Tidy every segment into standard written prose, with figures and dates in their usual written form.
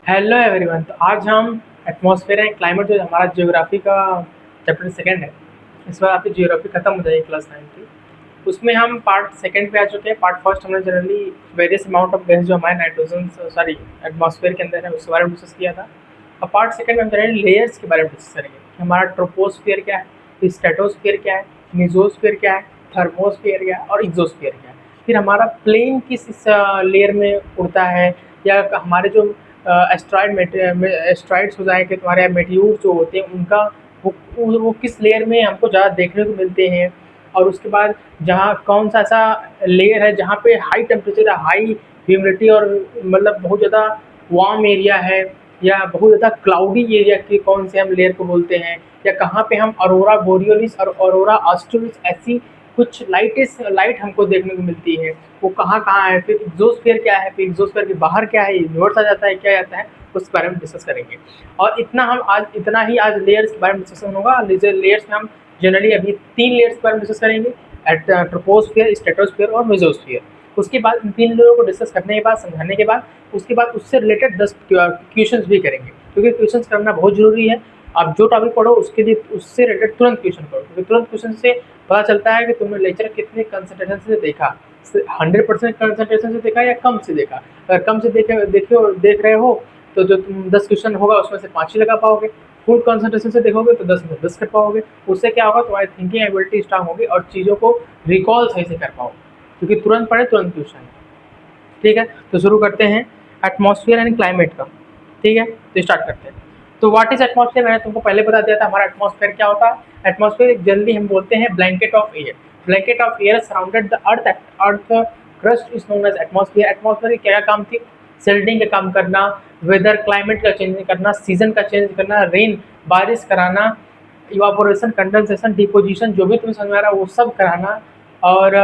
Hello everyone. तो आज हम एटमॉस्फेयर एंड क्लाइमेट जो हमारा जियोग्राफी का चैप्टर सेकंड है। इस बार आपकी जियोग्राफी खत्म हो जाएगी क्लास 9 की। उसमें हम पार्ट सेकंड पे आ चुके हैं। पार्ट फर्स्ट हमने generally various amount of gas जो हमारे नाइट्रोजन सॉरी एटमॉस्फेयर के अंदर है उसके बारे में डिस्कस किया था। अब पार्ट सेकंड में हम जनरली लेयर्स के बारे में डिस्कस करेंगे कि हमारा ट्रोपोस्फियर क्या है, स्ट्रेटोस्फियर क्या है, मेसोस्फियर क्या है, थर्मोस्फियर क्या है और एक्सोस्फियर क्या है। फिर हमारा प्लेन किस लेयर में उड़ता है, या हमारे जो एस्ट्रॉइड्स हो जाए कि तुम्हारे मेट्यूर्स जो होते हैं उनका वो किस लेयर में हमको ज़्यादा देखने को मिलते हैं। और उसके बाद जहाँ कौन सा ऐसा लेयर है जहाँ पे हाई टेम्परेचर है, हाई ह्यूमिडिटी और मतलब बहुत ज़्यादा वार्म एरिया है, या बहुत ज़्यादा क्लाउडी एरिया के कौन से हम लेयर को बोलते हैं, या कहाँ पे हम अरोरा बोरियोलिस और अरोरा ऑस्ट्रलिस ऐसी कुछ लाइट हमको देखने को मिलती है, वो कहाँ-कहाँ है। फिर एक्सोस्फीयर क्या है, फिर एक्सोस्फीयर के बाहर क्या है, यूनिवर्स आ जाता है, क्या आता है, उस बारे में डिस्कस करेंगे। और इतना ही आज लेयर्स के बारे में डिस्कशन होगा। लेयर्स में हम जनरली अभी 3 लेयर्स के बारे में डिस्कस करेंगे, ट्रोपोस्फीयर, स्ट्रेटोस्फीयर और मेसोस्फीयर। उसके बाद इन 3 लेयरों को डिस्कस करने के बाद, समझाने के बाद, उसके बाद उससे रिलेटेड 10 क्वेश्चंस भी करेंगे, क्योंकि क्वेश्चंस करना बहुत ज़रूरी है। आप जो टॉपिक पढ़ो उसके लिए उससे रिलेटेड तुरंत क्वेश्चन करो, क्योंकि तुरंत क्वेश्चन से पता चलता है कि तुमने लेक्चर कितने कंसंट्रेशन से देखा, 100% कंसंट्रेशन से देखा या कम से देखा। अगर कम से देख रहे हो तो जो तुम 10 क्वेश्चन होगा उसमें से 5 ही लगा पाओगे। फुल कंसंट्रेशन से देखोगे तो 10 में 10 कर पाओगे। उससे क्या होगा, तुम्हारी थिंकिंग एबिलिटी स्ट्रांग होगी और चीज़ों को रिकॉल सही से कर पाओगे, क्योंकि तुरंत पढ़े तुरंत क्वेश्चन। ठीक है, तो शुरू करते हैं एटमॉस्फेयर एंड क्लाइमेट का। ठीक है, तो स्टार्ट करते हैं। तो व्हाट इज एटमॉस्फेयर, मैंने तुमको पहले बता दिया था हमारा एटमॉस्फेयर क्या होता है। एटमॉस्फेयर जल्दी हम बोलते हैं blanket of air. Blanket of air surrounded the earth crust is known as atmosphere. Atmosphere की क्या काम थी? शिल्डिंग का काम करना, वेदर क्लाइमेट का चेंज करना, सीजन का चेंज करना, रेन बारिश कराना, इवापोरेशन, कंडेंसेशन, डिपोजिशन, जो भी तुम्हें समझ में आ रहा है वो सब कराना। और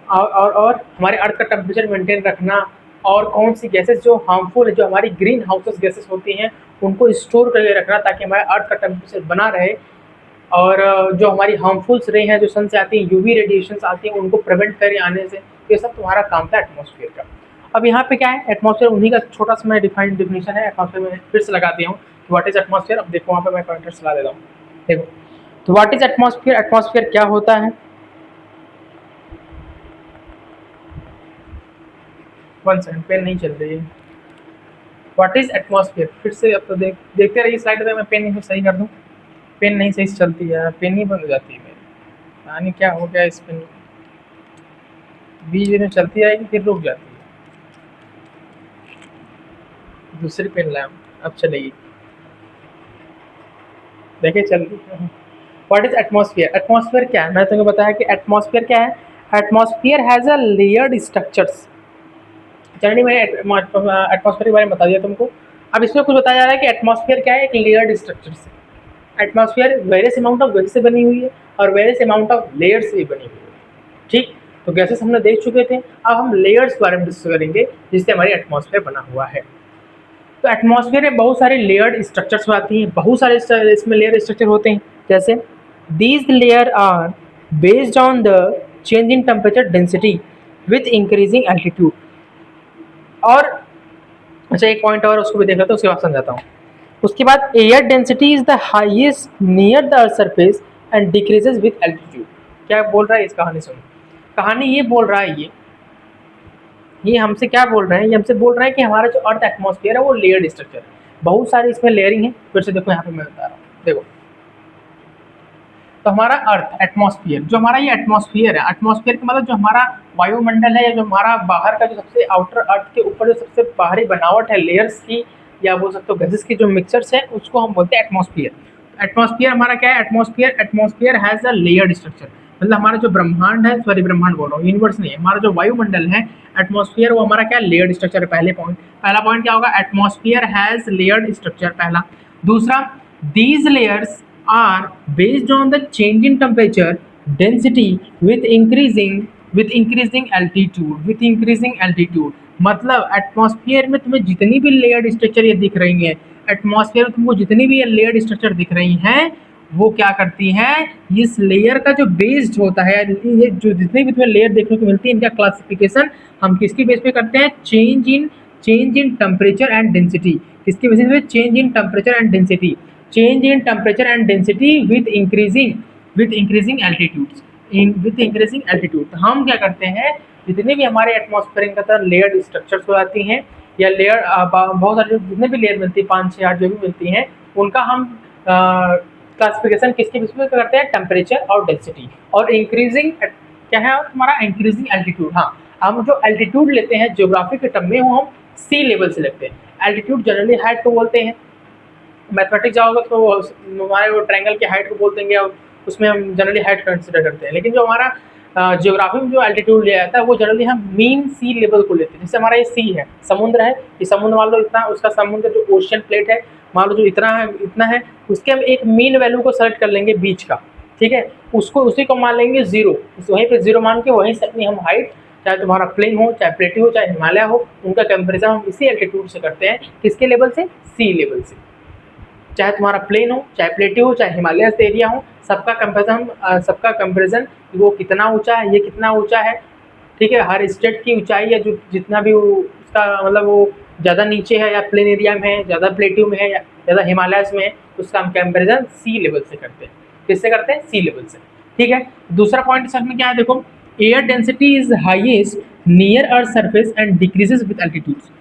और हमारे अर्थ का टेम्परेचर मेंटेन रखना, और कौन सी गैसेस जो हार्मफुल है, जो हमारी ग्रीन हाउसेस गैसेस होती हैं, उनको स्टोर करके रखना ताकि हमारे अर्थ का टेम्परेचर बना रहे। और जो हमारी हार्मफुल्स रे हैं जो सन से आती हैं, यूवी रेडिएशंस आती हैं, उनको प्रिवेंट करें आने से। ये सब तुम्हारा काम था एटमॉस्फेयर का। अब यहाँ पे क्या है, एटमॉस्फेयर उन्हीं का छोटा सा मैं डिफिनेशन है एटमॉस्फेयर में फिर से लगा दिया हूँ। व्हाट इज एटमॉस्फेयर, अब देखो वहाँ पे मैं पॉइंटर चला देता हूँ। देखो, तो व्हाट इज एटमॉस्फेयर, एटमॉस्फेयर क्या होता है। 1 सेकंड, पेन नहीं चल रही है। व्हाट इज एटमॉस्फेयर, फिर से अब तो देखते रहिए स्लाइड में, मैं पेन सही कर दूँ। पेन नहीं सही से चलती है, पेन ही बंद हो जाती है मेरी, पता नहीं क्या हो गया इस पेन, बीच में चलती रहेगी फिर रुक जाती है। दूसरी पेन लाया, अब चलेगी, देखिए चल रही। व्हाट इज एटमॉस्फेयर, एटमॉस्फेयर क्या है, मैंने तुम्हें बताया कि एटमॉस्फेयर क्या है। Atmosphere has a layered structures. चलिए मैंने एटमॉस्फेयर के बारे में बता दिया तुमको। अब इसमें कुछ बताया जा रहा है कि एटमॉस्फेयर क्या है, एक लेयर्ड स्ट्रक्चर से। Atmosphere various amount of gases से बनी हुई है और वेरियस अमाउंट ऑफ लेयर्स से भी बनी हुई है। ठीक, तो गैसेस हमने देख चुके थे, अब हम लेयर्स के बारे में डिस्कस करेंगे जिससे हमारी एटमॉस्फेयर बना हुआ है। तो एटमॉस्फेयर में बहुत सारे लेयर्ड स्ट्रक्चर्स आती हैं, बहुत सारे इसमें लेयर स्ट्रक्चर होते हैं। जैसे these layer are based on the change in temperature density with increasing altitude. और अच्छा, एक पॉइंट और उसको भी देख लेते हैं, उसके बाद समझाता हूँ। उसके बाद air density is the highest near the earth surface and decreases with altitude. क्या बोल रहा है इस कहानी सुनो। कहानी ये बोल रहा है, ये हमसे क्या बोल रहे हैं, ये हमसे बोल रहे हैं कि हमारा जो अर्थ एटमॉस्फेयर है वो लेयर्ड स्ट्रक्चर है। बहुत सारी इसमें लेयरिंग है। फिर से देखो यहाँ पे मैं बता रहा हूँ, देखो। तो हमारा अर्थ एटमॉस्फेयर, जो हमारा ये एटमॉस्फेयर है, एटमॉस्फेयर का मतलब जो हमारा वायुमंडल है, या जो हमारा बाहर का जो सबसे आउटर अर्थ के ऊपर जो सबसे बाहरी बनावट है लेयर्स की, या बोल सकते हो गैसेस की जो मिक्सचर्स है, उसको हम बोलते हैं एटमॉस्फेयर। एटमॉस्फेयर हमारा क्या है, atmosphere has a layered structure. मतलब हमारा जो ब्रह्मांड है, सॉरी ब्रह्मांड बोल रहा हूँ, यूनिवर्स नहीं है, हमारा जो वायुमंडल है एटमॉस्फेयर, वो हमारा क्या लेयर्ड स्ट्रक्चर है। पहला पॉइंट क्या होगा, एटमॉस्फेयर हैज लेयर्ड स्ट्रक्चर, पहला। दूसरा, these layers are based on the change in temperature density with increasing altitude। मतलब एटमॉस्फेयर में तुम्हें जितनी भी लेयर्ड स्ट्रक्चर ये दिख रही है, एटमॉस्फेयर में तुमको जितनी भी ये लेयर्ड स्ट्रक्चर दिख रही हैं, वो क्या करती हैं, इस लेयर का जो बेस्ड होता है, ये जो जितनी भी तुम्हें लेयर देखने को मिलती है, इनका क्लासिफिकेशन हम किसकी बेस पे करते हैं, change in change in temperature and density, किसके बेसिस पे? Change in temperature and density, change in temperature and density with increasing altitudes, with increasing altitude. तो हम क्या करते हैं, जितने भी हमारे एटमॉस्फेयर के अंदर लेयर्ड स्ट्रक्चर्स हो जाती हैं या लेयर बहुत सारे जितने भी लेयर मिलती है 5 6 8 जो भी मिलती हैं, उनका हम क्लासिफिकेशन किसके बेसिस पे करते हैं? टेम्परेचर और डेंसिटी। और इंक्रीजिंग क्या है हमारा? Increasing altitude. हाँ, हम जो एल्टीट्यूड लेते हैं ज्योग्राफी के टर्म में वो हम सी लेवल से लेते हैं। एल्टीट्यूड जनरली हाइट को बोलते हैं, मैथमेटिक्स जाओगे तो हमारे वो ट्रायंगल की हाइट को बोल देंगे, और उसमें हम जनरली हाइट कंसिडर करते हैं। लेकिन जो हमारा ज्योग्राफी में जो एल्टीट्यूड लिया जाता है वो जनरली हम मीन सी लेवल को लेते हैं। जैसे हमारा ये सी है, समुद्र है, ये समुद्र मान लो इतना, उसका समुद्र जो ओशियन प्लेट है मान लो जो इतना है, उसके हम एक मीन वैल्यू को सेलेक्ट कर लेंगे बीच का, ठीक है, उसको उसी को मान लेंगे 0, वहीं पे 0 मान के वहीं से अपनी हम हाइट, चाहे तुम्हारा प्लेन हो, चाहे प्लेटी हो, चाहे हिमालय हो, उनका कंपेरिजन हम इसी एल्टीट्यूड से करते हैं। किसके लेवल से? सी लेवल से। चाहे तुम्हारा प्लेन हो, चाहे प्लेटी हो, चाहे हिमालय एरिया हो, सबका कंपेरिजन वो कितना ऊंचा है, ये कितना ऊंचा है, ठीक है। हर स्टेट की ऊंचाई है जो जितना भी उसका मतलब वो ज़्यादा नीचे है या प्लेन एरिया में है, ज़्यादा प्लेट्यू में है या ज़्यादा हिमालयस में है, उसका हम कंपेरिजन सी लेवल से करते हैं। किससे करते हैं? सी लेवल से, ठीक है। दूसरा पॉइंट सर में क्या है देखो, air density is highest near earth surface and decreases with altitudes.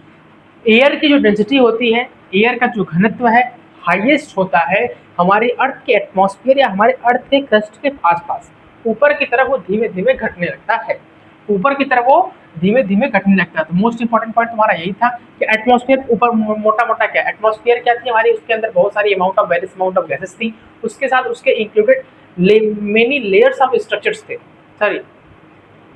Air की जो डेंसिटी होती है, एयर का जो घनत्व है हाईएस्ट होता है हमारे अर्थ के एटमॉस्फेयर या हमारे अर्थ के क्रस्ट के आसपास। ऊपर की तरफ वो धीमे धीमे घटने लगता है, ऊपर की तरफ वो धीमे धीमे घटने लगता है। तो मोस्ट इंपॉर्टेंट पॉइंट हमारा यही था कि एटमॉस्फेयर ऊपर मोटा मोटा क्या, एटमॉस्फेयर क्या थी हमारी, उसके अंदर बहुत सारी वेरियस अमाउंट ऑफ गैसेस थी, उसके साथ उसके included many layers of structures थे, सॉरी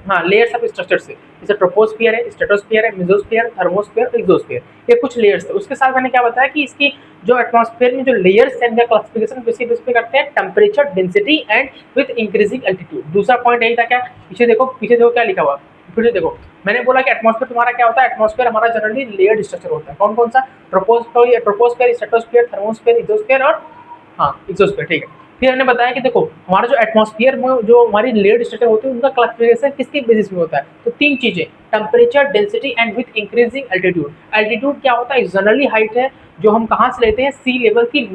हाँ, लेयर्स ऑफ स्ट्रक्चर्स थे, जैसे ट्रोपोस्फियर है, स्ट्रेटोस्फियर है, मेसोस्फियर, थर्मोस्फियर, एक्सोस्फियर, ये कुछ लेयर्स थे। उसके साथ मैंने क्या बताया कि इसकी जो एटमॉस्फेयर में जो लेयर्स हैं, इनका क्लासिफिकेशन किसी बेस पे करते हैं? Temperature, density and with increasing altitude. दूसरा पॉइंट यही था क्या, पीछे देखो क्या लिखा हुआ, फिर देखो मैंने बोला कि एटमॉस्फेयर तुम्हारा क्या होता है, एटमॉस्फेयर हमारा जनरली लेयर्ड स्ट्रक्चर होता है। कौन कौन सा? ट्रोपोस्फियर, स्ट्रेटोस्फियर, थर्मोस्फियर, एक्सोस्फियर और हाँ एक्सोस्फियर, ठीक है। फिर हमने बताया कि देखो हमारा जो एटमॉस्फेयर में जो हमारी लेयर्ड स्ट्रक्चर होती है उनका क्लासिफिकेशन किसके बेसिस में होता है? तो 3 चीजें, temperature, density and with increasing altitude. Altitude क्या होता है? जनरली हाइट है जो हम कहाँ से लेते हैं? सी लेवल की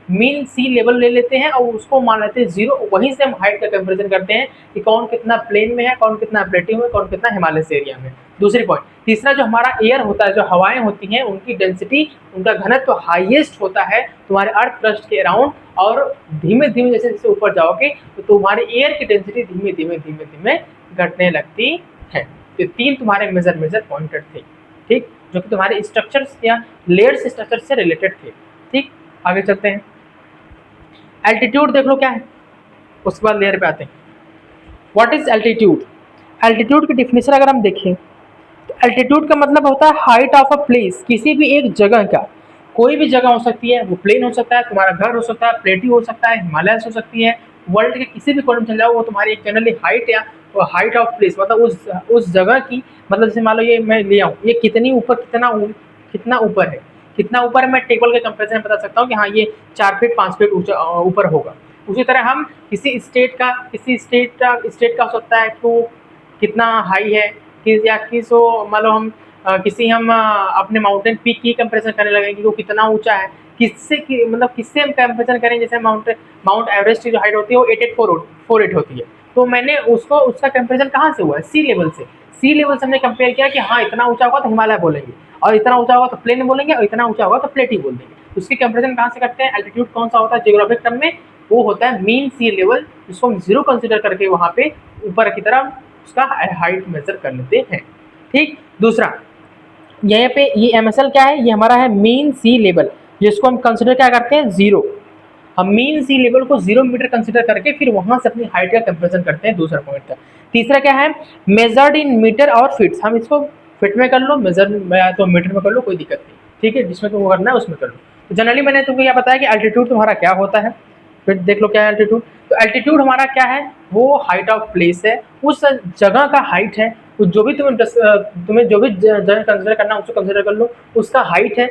मीन सी लेवल ले लेते हैं और उसको मान लेते हैं 0, वहीं से हम हाइट का कंपेरिजन करते हैं कि कौन कितना प्लेन में है, कौन कितना प्लेट्यू में, कौन कितना हिमालय एरिया में। दूसरी पॉइंट। तीसरा, जो हमारा एयर होता है, जो हवाएं होती हैं, उनकी डेंसिटी, उनका घनत्व हाईएस्ट होता है तुम्हारे अर्थ क्रस्ट के अराउंड, और धीमे धीमे जैसे जैसे ऊपर जाओगे तो तुम्हारे एयर की डेंसिटी धीमे धीमे घटने लगती है। तो 3 तुम्हारे मेजर पॉइंटेड थे, ठीक, जो कि तुम्हारे स्ट्रक्चर्स या लेयर्स स्ट्रक्चर से रिलेटेड थे, ठीक। आगे चलते हैं, एल्टीट्यूड देख लो क्या है, उसके बाद लेयर पे आते हैं। What is altitude? एल्टीट्यूड की डिफिनेशन अगर हम देखें तो एल्टीट्यूड का मतलब होता है हाइट ऑफ अ प्लेस, किसी भी एक जगह का, कोई भी जगह हो सकती है, वो प्लेन हो सकता है, तुम्हारा घर हो सकता है, प्लेटी हो सकता है, हिमालय हो सकती है, वर्ल्ड के किसी भी कोने चले जाओ, वो तुम्हारी एक जनरली हाइट या हाइट ऑफ प्लेस मतलब उस जगह की, मतलब जैसे मान लो ये मैं लिया हूँ, ये कितनी ऊपर, कितना ऊपर है, कितना ऊपर है, मैं टेबल के कंपेरिजन में बता सकता हूँ कि हाँ ये 4 फीट 5 फीट ऊपर होगा। उसी तरह हम किसी स्टेट का हो सकता है तो कितना हाई है, या किस मान लो हम अपने माउंटेन पीक की कंपेरिजन करने लगेंगे कि वो कितना ऊंचा है, किससे हम कंपेरिजन करें, जैसे माउंट एवरेस्ट की जो हाइट होती है वो 8848 होती है, तो मैंने उसका कंपेरिजन कहाँ से हुआ है? सी लेवल से। सी लेवल से हमने कंपेयर किया कि हाँ इतना ऊंचा होगा तो हिमालय बोलेंगे, और इतना ऊंचा होगा तो प्लेन बोलेंगे, और इतना ऊंचा होगा तो प्लेटी बोल देंगे। उसकी कंपेरिजन कहाँ से करते हैं? एल्टीट्यूड कौन सा होता है जियोग्राफिक टर्म में? वो होता है मीन सी लेवल, जिसको हम 0 कंसिडर करके वहाँ पे ऊपर की तरफ उसका हाइट मेजर कर लेते हैं, ठीक। दूसरा, यहाँ पे ये MSL क्या है? ये हमारा है मीन सी लेवल, जिसको हम कंसिडर क्या करते हैं? 0। हम मीन सी लेवल को 0 मीटर कंसिडर करके फिर वहां से अपनी हाइट का कंपेरिजन करते हैं। दूसरा पॉइंट था। तीसरा क्या है? मेजर्ड इन मीटर और फीट। हम इसको फीट में कर लो, मेजर या तो मीटर में कर लो, कोई दिक्कत नहीं, ठीक है, जिसमें तुमको करना है उसमें कर लो। तो जनरली मैंने तुमको यह बताया कि एल्टीट्यूड तुम्हारा क्या होता है, फिर देख लो क्या है एल्टीट्यूड। तो एल्टीट्यूड हमारा क्या है? वो हाइट ऑफ प्लेस है, उस जगह का हाइट है, जो भी तुम्हें जो भी जगह कंसिडर करना है उसको कंसिडर कर लो, उसका हाइट है,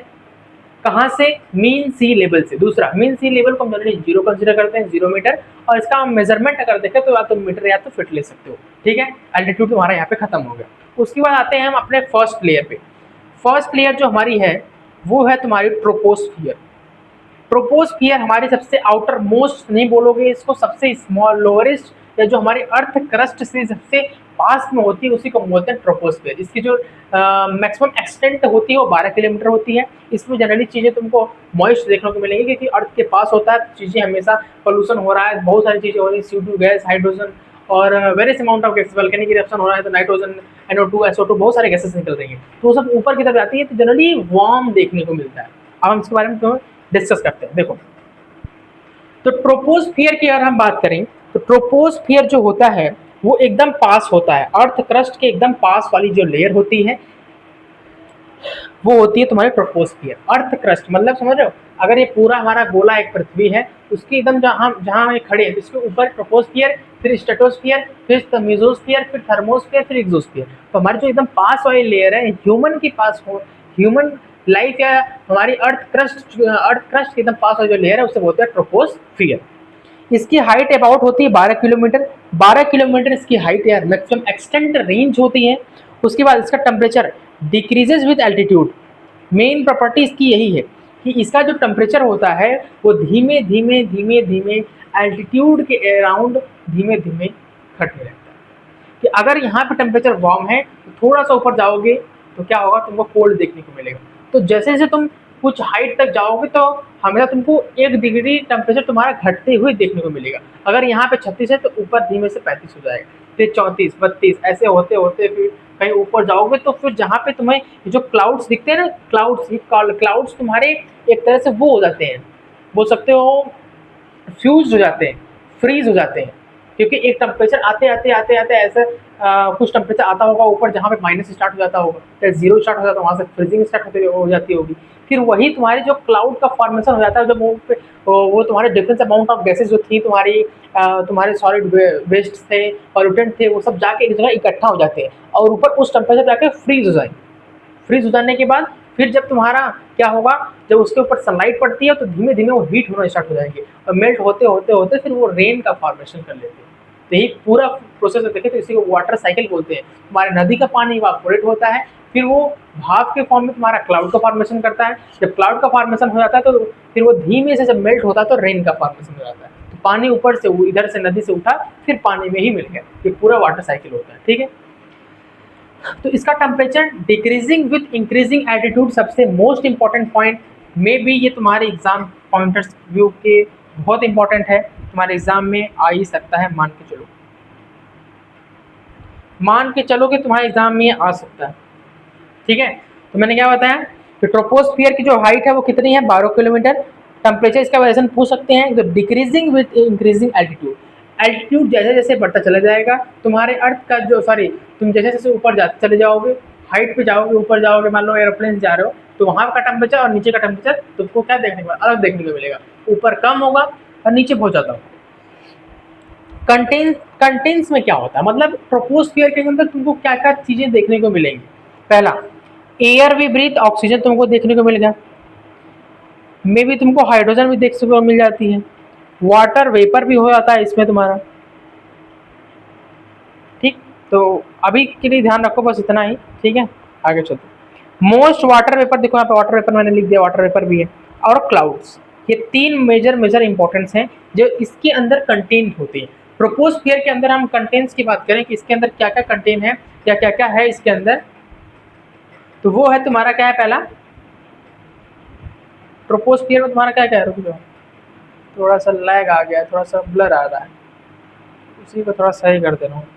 कहाँ से? मीन सी लेवल से। दूसरा, मीन सी लेवल को हम जनरली 0 कंसिडर करते हैं, 0 मीटर, और इसका मेजरमेंट अगर देखें तो या तो मीटर या तो फीट ले सकते हो, ठीक है। एल्टीट्यूड तुम्हारा यहाँ पे खत्म हो गया। उसके बाद आते हैं हम अपने फर्स्ट लेयर पे। फर्स्ट लेयर जो हमारी है वो है तुम्हारी ट्रोपोस्फियर। ट्रोपोस्फियर हमारी सबसे आउटर मोस्ट नहीं बोलोगे इसको, सबसे स्मॉल लोअरेस्ट या जो हमारे अर्थ क्रस्ट से सबसे पास में होती है उसी को बोलते हैं ट्रोपोस्फियर। इसकी जो मैक्सिमम एक्सटेंट होती है वो 12 किलोमीटर होती है। इसमें जनरली चीज़ें तुमको मॉइस्ट देखने को मिलेंगी क्योंकि अर्थ के पास होता है, चीज़ें हमेशा पोल्यूशन हो रहा है, बहुत सारी चीज़ें हो रही है, CO2 गैस, हाइड्रोजन और various amount of gases, volcanic eruption हो रहा है तो नाइट्रोजन, NO2, SO2 बहुत सारे गैसेस निकल रही हैं, तो वो सब ऊपर की तरफ जाती है तो जनरली वार्म देखने को मिलता है। अब हम इसके बारे में तो डिस्कस करते हैं। देखो, तो ट्रोपोस्फियर की अगर हम बात करें तो ट्रोपोस्फियर जो होता है वो एकदम पास होता है, अर्थ क्रस्ट के एकदम पास वाली जो लेयर होती है वो होती है तुम्हारी ट्रोपोस्फियर। अर्थ क्रस्ट मतलब समझ रहे हो, अगर ये पूरा हमारा गोला एक पृथ्वी है उसके एकदम जहाँ हम खड़े हैं इसके ऊपर ट्रोपोस्फियर, फिर स्ट्रेटोस्फियर, फिर मेसोस्फियर, फिर थर्मोस्फियर, फिर एक्सोस्फियर। तो हमारी जो एकदम पास वाली लेयर है ह्यूमन के पास हो, ह्यूमन लाइफ या हमारी अर्थ क्रस्ट के एकदम पास वाली जो लेयर है उससे बोलते हैं ट्रोपोस्फियर। इसकी हाइट अबाउट होती है 12 किलोमीटर। 12 किलोमीटर इसकी हाइट या मैक्सिमम एक्सटेंट रेंज होती है। उसके बाद इसका temperature decreases with altitude. Main property इसकी यही है कि इसका जो टेम्परेचर होता है वो धीमे धीमे धीमे धीमे एल्टीट्यूड के अराउंड धीमे धीमे घटने लगता है। कि अगर यहाँ पे टेम्परेचर वार्म है तो थोड़ा सा ऊपर जाओगे तो क्या होगा, तुमको कोल्ड देखने को मिलेगा। तो जैसे जैसे तुम कुछ हाइट तक जाओगे तो हमेशा तुमको 1 डिग्री टेम्परेचर तुम्हारा घटते हुए देखने को मिलेगा। अगर यहाँ पे 36 है तो ऊपर धीमे से 35 हो जाएगा, फिर 34, 32 ऐसे होते होते फिर कहीं ऊपर जाओगे तो फिर जहाँ पे तुम्हें जो क्लाउड्स दिखते हैं ना, क्लाउड्स तुम्हारे एक तरह से वो हो जाते हैं, बोल सकते हो फ्यूज हो जाते हैं, फ्रीज हो जाते हैं। क्योंकि एक टेम्परेचर आते आते आते आते ऐसे कुछ टेम्परेचर आता होगा ऊपर जहाँ पे माइनस स्टार्ट हो जाता होगा या जीरो स्टार्ट हो जाता है, वहाँ से फ्रीजिंग स्टार्ट हो जाती होगी। फिर वही तुम्हारी जो क्लाउड का फॉर्मेशन हो जाता है, जब वो तुम्हारे डिफरेंस अमाउंट ऑफ गैसेज जो थी तुम्हारी तुम्हारे सॉलिड वेस्ट थे, पॉल्यूटेंट थे, वो सब जाके एक जगह इकट्ठा हो जाते हैं और ऊपर उस टेम्परेचर जाके फ्रीज हो जाएंगे। फ्रीज हो जाने के बाद फिर जब तुम्हारा क्या होगा, जब उसके ऊपर सनलाइट पड़ती है तो धीमे धीमे वो हीट होना स्टार्ट हो जाएंगे और मेल्ट होते होते होते फिर वो रेन का फॉर्मेशन कर लेते हैं। तो यही पूरा प्रोसेस देखें तो इसी को वाटर साइकिल बोलते हैं। तुम्हारे नदी का पानी इवापोरेट होता है, फिर वो भाप के फॉर्म में तुम्हारा क्लाउड का फॉर्मेशन करता है। जब क्लाउड का फॉर्मेशन हो जाता है तो फिर वो धीमे से जब मेल्ट होता है तो रेन का फॉर्मेशन हो जाता है। तो पानी ऊपर से इधर से नदी से उठा फिर पानी में ही मिल गया। ये पूरा वाटर साइकिल होता है, ठीक है। तो इसका temperature decreasing with increasing altitude सबसे मोस्ट इंपॉर्टेंट पॉइंट में भी ये तुम्हारे एग्जाम पॉइंटर्स व्यू के बहुत इंपॉर्टेंट है, तुम्हारे एग्जाम में आ ही सकता है। मान के चलो कि तुम्हारे एग्जाम में आ सकता है, ठीक है। तो मैंने क्या बताया कि ट्रोपोस्फियर की जो हाइट है वो कितनी है, 12 किलोमीटर। टेम्परेचर इसका वैसे पूछ सकते हैं तो decreasing with increasing altitude. Altitude जैसे जैसे बढ़ता चला जाएगा तुम्हारे अर्थ का जो तुम जैसे जैसे ऊपर जाते चले जाओगे, हाइट पे जाओगे, ऊपर जाओगे, मान लो एरोप्लेन जा रहे हो तो वहाँ का टेम्परेचर और नीचे का टेम्परेचर तुमको क्या देखने को अलग देखने को मिलेगा, ऊपर कम होगा और नीचे बहुत ज़्यादा होगा। कंटेंस में क्या होता है, मतलब ट्रोपोस्फियर के अंदर तुमको क्या क्या चीज़ें देखने को मिलेंगी। पहला, एयर वी ब्रीथ, ऑक्सीजन तुमको देखने को मिलेगा। मे भी तुमको हाइड्रोजन भी देखने को मिल जाती है। वाटर वेपर भी हो जाता है इसमें तुम्हारा, ठीक। तो अभी के लिए ध्यान रखो बस इतना ही, ठीक है। आगे चलते, मोस्ट वाटर वेपर, देखो यहाँ पे वाटर वेपर मैंने लिख दिया, वाटर वेपर भी है और क्लाउड्स। ये 3 मेजर इंपॉर्टेंस हैं जो इसके अंदर कंटेन होते हैं। ट्रोपोस्फियर के अंदर हम कंटेंट्स की बात करें कि इसके अंदर क्या क्या कंटेन है या क्या क्या है इसके अंदर, तो वो है तुम्हारा क्या है, पहला ट्रोपोस्फियर में तुम्हारा क्या क्या है, रुक जाओ थोड़ा सा लैग आ गया है, थोड़ा सा ब्लर आ रहा है, उसी को थोड़ा सही कर दे रहा हूँ।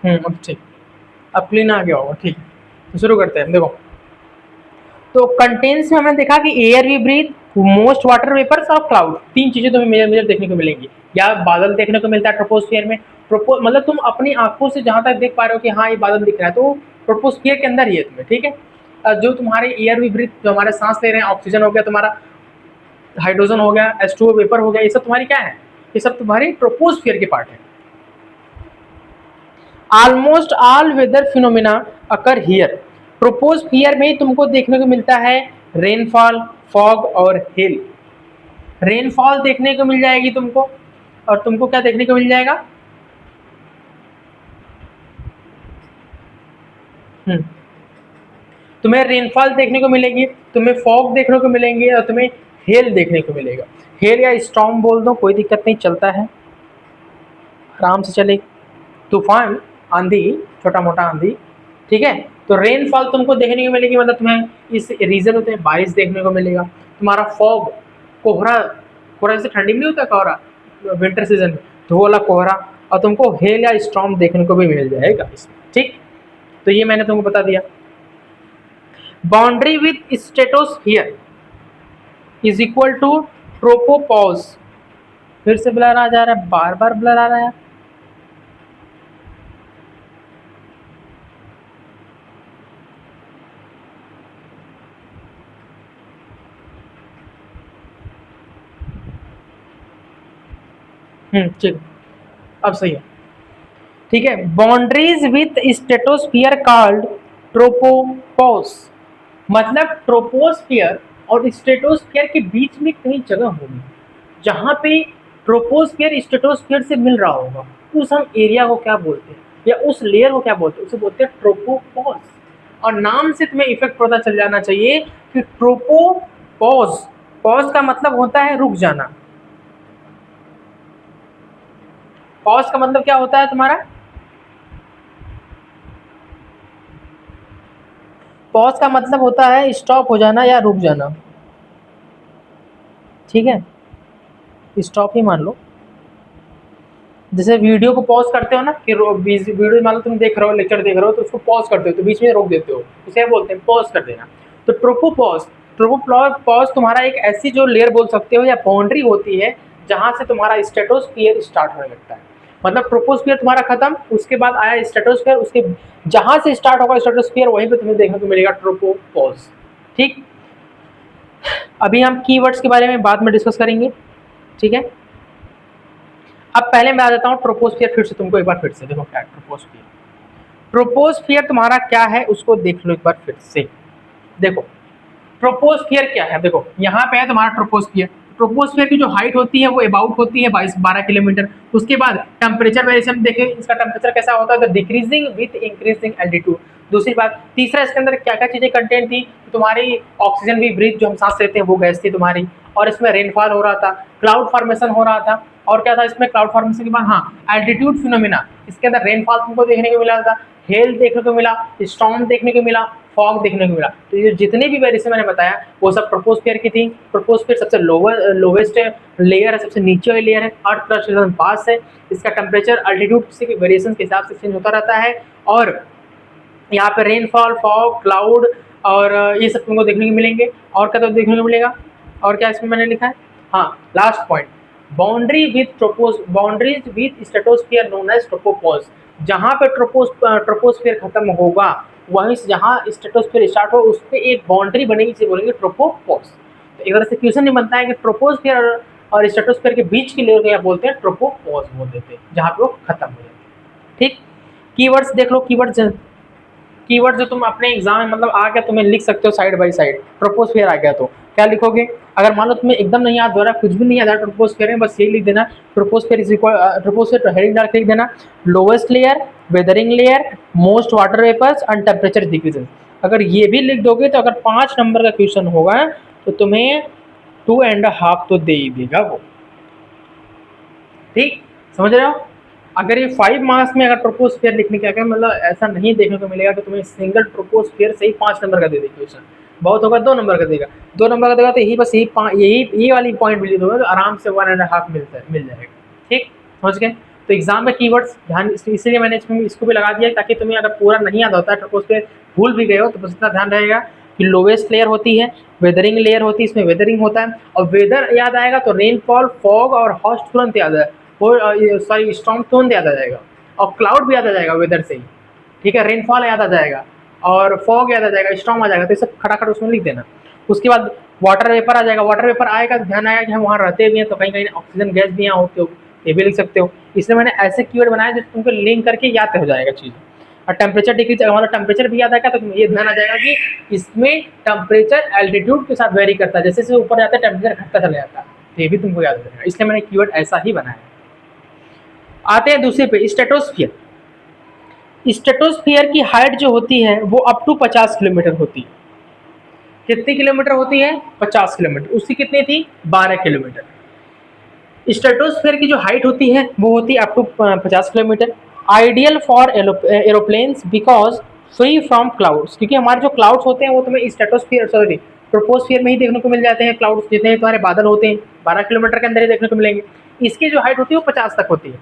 अब ठीक, अब क्लीन आ गया होगा, ठीक। तो शुरू करते हैं। देखो, तो कंटेंट्स में हमने देखा कि air we breathe, most water vapours और क्लाउड, 3 चीजें तुम्हें मेजर देखने को मिलेंगी। या बादल देखने को मिलता है ट्रोपोस्फियर में, मतलब तुम अपनी आंखों से जहां तक देख पा रहे हो कि हाँ ये बादल दिख रहा है तो ट्रोपोस्फियर के अंदर ही है तुम्हें, ठीक है। जो तुम्हारे एयर वी ब्रीथ, जो हमारे सांस ले रहे हैं, ऑक्सीजन हो गया तुम्हारा, हाइड्रोजन हो गया, H2O वेपर हो गया, ये सब तुम्हारी क्या है, ये सब तुम्हारी ट्रोपोस्फियर के पार्ट है। Almost all weather phenomena occur here, troposphere में तुमको देखने को मिलता है रेनफॉल, फॉग और हेल। रेनफॉल देखने को मिल जाएगी तुमको, और तुमको क्या देखने को मिल जाएगा? तुम्हें रेनफॉल देखने को मिलेगी, तुम्हें फॉग देखने को मिलेंगे और तुम्हें हेल देखने को मिलेगा। हेल या स्टॉर्म बोल दो, कोई दिक्कत नहीं, चलता है, आराम से चले। तूफान, आंधी, छोटा मोटा आंधी, ठीक है। तो रेनफॉल तुमको देखने को मिलेगी, मतलब तुम्हें इस रीजन में तुम्हें बारिश देखने को मिलेगा। तुम्हारा फॉग, कोहरा, कोहरा जैसे ठंडी में नहीं होता कोहरा विंटर सीजन में, तो वो वाला कोहरा। और तुमको हेल या स्टॉर्म देखने को भी मिल जाएगा इसमें, ठीक। तो ये मैंने तुमको बता दिया। Boundary with stratosphere is equal to tropopause. फिर से ब्लर आ जा रहा है, बार बार ब्लर आ रहा है। ठीक, अब सही है, ठीक है। Boundaries with stratosphere called tropopause, मतलब ट्रोपोस्फियर और स्ट्रेटोस्फियर के बीच में कहीं जगह होगी जहाँ पे ट्रोपोस्फियर स्ट्रेटोस्फियर से मिल रहा होगा, उस हम एरिया को क्या बोलते हैं, या उस लेयर को क्या बोलते हैं, उसे बोलते हैं ट्रोपोपॉज। और नाम से तुम्हें इफेक्ट पता चल जाना चाहिए कि ट्रोपोपॉज, पॉज का मतलब होता है रुक जाना। पॉज का मतलब क्या होता है तुम्हारा? पॉज का मतलब होता है स्टॉप हो जाना या रुक जाना, ठीक है, स्टॉप ही मान लो। जैसे वीडियो को पॉज करते हो ना, कि वीडियो मान लो तुम देख रहे हो, लेक्चर देख रहे हो, तो उसको पॉज करते हो, तो बीच में रोक देते हो, उसे बोलते हैं पॉज कर देना। तो ट्रोपोपॉज, ट्रोपोपॉज तुम्हारा एक ऐसी जो लेयर बोल सकते हो या बाउंड्री होती है जहां से तुम्हारा स्ट्रेटोस्फियर स्टार्ट होने लगता है। मतलब ट्रोपोस्फियर तुम्हारा खत्म, उसके बाद आया स्ट्रेटोस्फियर, उसके जहां से स्टार्ट होगा स्ट्रेटोस्फियर वहीं पे तुम्हें देखने को मिलेगा ट्रोपोपॉज, ठीक। अभी हम कीवर्ड्स के बारे में बाद में डिस्कस करेंगे, ठीक है। अब पहले मैं आ जाता हूँ ट्रोपोस्फियर, फिर से तुमको एक बार फिर से देखो क्या है ट्रोपोस्फियर। ट्रोपोस्फियर तुम्हारा क्या है उसको देख लो एक बार फिर से। देखो ट्रोपोस्फियर क्या है, देखो यहाँ पे है तुम्हारा ट्रोपोस्फियर। ट्रोपोस्फियर की जो हाइट होती है वो अबाउट होती है 22-12 किलोमीटर। उसके बाद टेम्परेचर वेरिएशन देखें, इसका टेम्परेचर कैसा होता है, डिक्रीजिंग विथ इंक्रीजिंग एल्टीट्यूड। दूसरी बात, तीसरा इसके अंदर क्या क्या चीजें कंटेंट थी, तुम्हारी ऑक्सीजन भी ब्रीथ जो हम सांस लेते हैं वो गैस थी तुम्हारी, और इसमें रेनफॉल हो रहा था, क्लाउड फॉर्मेशन हो रहा था, और क्या था इसमें क्लाउड फॉर्मेशन के बाद, हाँ, एल्टीट्यूड फिनोमिना, इसके अंदर रेनफॉल तुमको देखने को मिला था, हेल देखने को मिला, स्टॉर्म देखने को मिला, फॉग देखने को मिला। तो ये जितने भी वेरिएशन मैंने बताया वो सब ट्रोपोस्फियर की थी। ट्रोपोस्फियर सबसे लोवेस्ट लेयर है, सबसे नीचे वाली लेयर है, अर्थ का एकदम पास है। इसका टेम्परेचर अल्टीट्यूड के वेरिएशन के हिसाब से चेंज होता रहता है, और यहाँ पे रेनफॉल, फॉग, क्लाउड और ये सब तुमको देखने को मिलेंगे। और क्या तो देखने को मिलेगा, और क्या इसमें मैंने लिखा है, हाँ, last point, boundary boundaries with stratosphere known as tropopause. जहाँ पे ट्रोपोस्फियर खत्म होगा वहीं से जहाँ स्ट्रेटोस्फियर स्टार्ट हो उस पर एक बाउंड्री बनेगी, इसे बोलेंगे ट्रोपोपॉज। तो एक तरह से क्वेश्चन नहीं बनता है कि ट्रोपोस्फियर और स्ट्रेटोस्फियर के बीच की लेयर को क्या बोलते हैं, ट्रोपोपॉज बोल देते हैं, जहाँ पे वो खत्म हो जाते हैं, ठीक। कीवर्ड्स देख लो, कीवर्ड जो तुम अपने एग्जाम में मतलब आ गया तुम्हें लिख सकते हो साइड बाय साइड। ट्रोपोस्फियर आ गया तो क्या लिखोगे, अगर मान लो तुम्हें एकदम नहीं याद हो रहा, कुछ भी नहीं याद आ रहा ट्रोपोस्फियर में, बस यही लिख देना, troposphere is equal, troposphere heading डाल के लिख देना, lowest layer, weathering layer, most water vapours and temperature decreases. अगर ये भी लिख दोगे तो अगर 5 नंबर का क्वेश्चन होगा तो तुम्हें 2.5 तो दे ही देगा वो, ठीक, समझ रहे हो। अगर ये 5 मार्क्स में अगर ट्रोपोस्फियर लिखने का क्या मतलब ऐसा नहीं देखने को मिलेगा कि तुम्हें सिंगल ट्रोपोस्फियर से ही 5 नंबर का दे दे क्वेश्चन, बहुत होगा 2 नंबर का देगा, 2 नंबर का देगा तो यही बस यही वाली पॉइंट भी दोगे तो आराम से 1.5 मिल जाएगा, ठीक, समझ गए। तो एग्जाम में कीवर्ड्स ध्यान, इसलिए मैंने इसको भी लगा दिया ताकि तुम्हें अगर पूरा नहीं याद होता है ट्रोपोस्फियर भूल भी गए हो तो बस इतना ध्यान रहेगा कि लोवेस्ट लेयर होती है, वेदरिंग लेयर होती है, इसमें वेदरिंग होता है, और वेदर याद आएगा तो रेनफॉल, फॉग और हॉस्ट तुरंत याद है, सॉरी स्टॉर्म तुरंत याद आ जाएगा, और क्लाउड भी याद आ जाएगा वेदर से ही, ठीक है, रेनफॉल याद आ जाएगा और फॉग याद आ जाएगा, स्टॉर्म आ जाएगा, तो ये सब खटाखट उसमें लिख देना। उसके बाद वाटर वेपर आ जाएगा, वाटर वेपर आएगा तो ध्यान आएगा कि हम वहाँ रहते भी हैं तो कहीं कहीं ऑक्सीजन गैस भी यहाँ होते हो, ये भी लिख सकते हो। इसलिए मैंने ऐसे कीवर्ड बनाया जो तुमको लिंक करके याद हो जाएगा चीज़। और टेम्परेचर डिक्रीज, हमारा टेम्परेचर भी याद आएगा तो ये ध्यान आ जाएगा कि इसमें टेम्परेचर एल्टीट्यूड के साथ वेरी करता है, जैसे जैसे ऊपर जाता है टेम्परेचर घटता चला जाता है, तो ये भी तुमको याद हो जाएगा, इसलिए मैंने कीवर्ड ऐसा ही बनाया है, आते हैं दूसरे पे, स्ट्रेटोस्फियर। स्ट्रेटोस्फियर की हाइट जो होती है वो अप टू 50 किलोमीटर होती है। कितनी किलोमीटर होती है? 50 किलोमीटर। उसकी कितनी थी? 12 किलोमीटर। स्ट्रेटोस्फीयर की जो हाइट होती है वो होती है up to 50 kilometre. Ideal for aeroplanes because free from clouds, क्योंकि हमारे जो क्लाउड्स होते हैं वो तुम्हें स्ट्रेटोस्फीयर सॉरी ट्रोपोस्फियर में ही देखने को मिल जाते हैं। क्लाउड्स जितने तुम्हारे बादल होते हैं 12 किलोमीटर के अंदर ही देखने को मिलेंगे। इसकी जो हाइट होती है वो 50 तक होती है।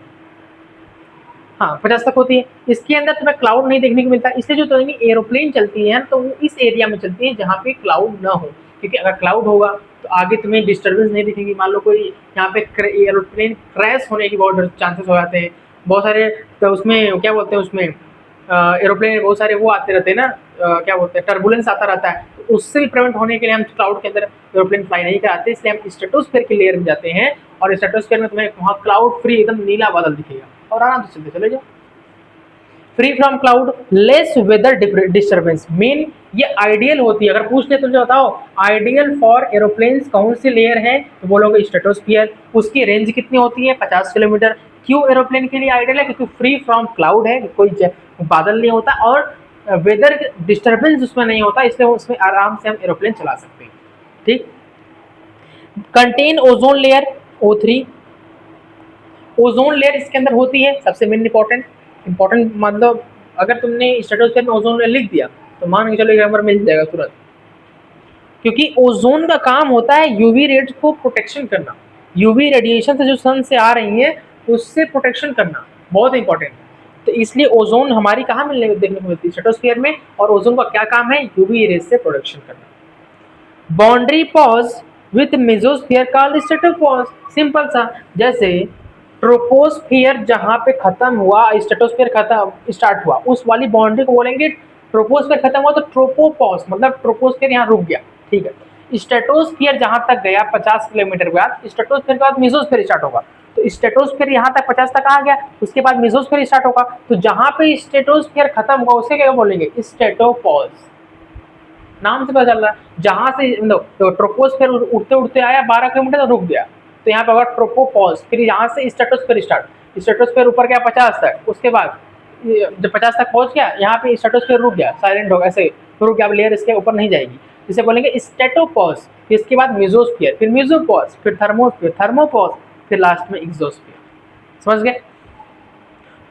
हाँ 50 तक होती है। इसके अंदर तुम्हें क्लाउड नहीं देखने को मिलता, इसलिए जो तुम्हारी एरोप्लेन चलती है तो वो इस एरिया में चलती है जहाँ पे क्लाउड ना हो, क्योंकि अगर क्लाउड होगा तो आगे तुम्हें डिस्टर्बेंस नहीं दिखेगी। मान लो कोई यहाँ पे एरोप्लेन क्रैश होने की बहुत चांसेस हो जाते हैं। बहुत सारे तो उसमें क्या बोलते हैं, उसमें एरोप्लेन बहुत सारे वो आते रहते हैं ना, क्या बोलते हैं, टर्बुलेंस आता रहता है। तो उससे भी प्रिवेंट होने के लिए हम क्लाउड के अंदर एरोप्लेन फ्लाई नहीं कराते, इसलिए हम स्ट्रेटोस्फीयर की लेयर में जाते हैं। और स्ट्रेटोस्फीयर में तुम्हें वहाँ क्लाउड फ्री एकदम नीला बादल दिखेगा और आराम से चलते चले जाओ। Free from cloud, less weather disturbance. Main ये आइडियल होती है। अगर पूछ ले तुझे बताओ आइडियल फॉर एरोप्लेन्स कौन सी लेयर है, तो बोलोगे स्ट्रेटोस्फियर। उसकी रेंज कितनी होती है? 50 किलोमीटर। क्यों एरोप्लेन के लिए आइडियल है? क्योंकि फ्री फ्रॉम क्लाउड है, कोई बादल नहीं होता और वेदर डिस्टर्बेंस उसमें नहीं होता, इसलिए उसमें आराम से हम एरोप्लेन चला सकते हैं। ठीक। Contain ozone layer, O3। Ozone layer इसके अंदर होती है सबसे मेन इंपॉर्टेंट मतलब अगर तुमने स्ट्रेटोस्फीयर में ओजोन लेयर लिख दिया तो मान के चलो नंबर मिल जाएगा तुरंत, क्योंकि ओजोन का काम होता है यूवी रेज को प्रोटेक्शन करना। यूवी रेडिएशन से जो सन से आ रही है उससे प्रोटेक्शन करना बहुत इंपॉर्टेंट। तो इसलिए ओजोन हमारी कहाँ मिलने देखने को मिलती है? स्ट्रेटोस्फीयर में। और ओजोन का क्या काम है? यूवी रेज से प्रोटेक्शन करना। Boundary pause with mesosphere called stratopause. Simple सा, जैसे ट्रोपोस्फियर जहां पे खत्म हुआ, स्ट्रेटोस्फीयर खत्म स्टार्ट हुआ, उस वाली बाउंड्री को बोलेंगे ट्रोपोस्फियर खत्म हुआ तो ट्रोपोपॉज, मतलब ट्रोपोस्फियर यहाँ रुक गया। ठीक है। स्ट्रेटोस्फियर जहां तक गया 50 किलोमीटर के बाद, स्ट्रेटोस्फियर के बाद मेसोस्फीयर स्टार्ट होगा। तो स्ट्रेटोस्फियर यहाँ तक 50 तक आ गया, उसके बाद मेसोस्फीयर स्टार्ट होगा। तो जहां पे स्ट्रेटोस्फियर खत्म हुआ उसे क्या बोलेंगे? स्ट्रेटोपॉज। नाम से पता चल रहा है। जहां से तो ट्रोपोस्फियर उड़ते उड़ते आया 12 किलोमीटर तो रुक गया, तो यहाँ पे होगा ट्रोपोपॉज। फिर यहाँ से स्ट्रेटोस्फीयर स्टार्ट, स्ट्रेटोस्फीयर ऊपर गया 50 तक, उसके बाद जब 50 तक पहुंच गया यहाँ पे स्ट्रेटोस्फीयर रुक गया, साइलेंट होगा, ऐसे रुक गया, लेयर इसके ऊपर नहीं जाएगी, जिसे बोलेंगे स्ट्रेटोपॉज। फिर इसके बाद मेसोस्फीयर, फिर मेसोपॉज, फिर थर्मोस्फीयर, थर्मोपॉज, फिर लास्ट में एक्सोस्फीयर। समझ गए?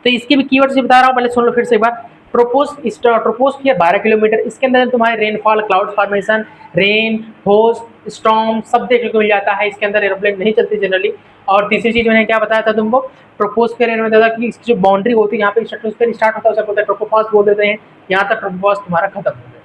तो इसके भी कीवर्ड्स बता रहा हूँ, पहले सुन लो फिर से एक बार। ट्रोपोस्फियर 12 किलोमीटर, इसके अंदर तुम्हारे rainfall, cloud formation, rain, host, storm सब देखने को मिल जाता है। इसके अंदर एरोप्लेन नहीं चलती जनरली। और तीसरी चीज मैंने क्या बताया था तुमको, ट्रोपोस्फियर में बताया था कि इसकी जो बाउंड्री होती है यहाँ पे स्ट्रेटोस्फियर स्टार्ट होता है उसे बोलते हैं ट्रोपोपॉज बोल देते हैं, यहाँ तक ट्रोपोपॉज तुम्हारा खत्म हो गया।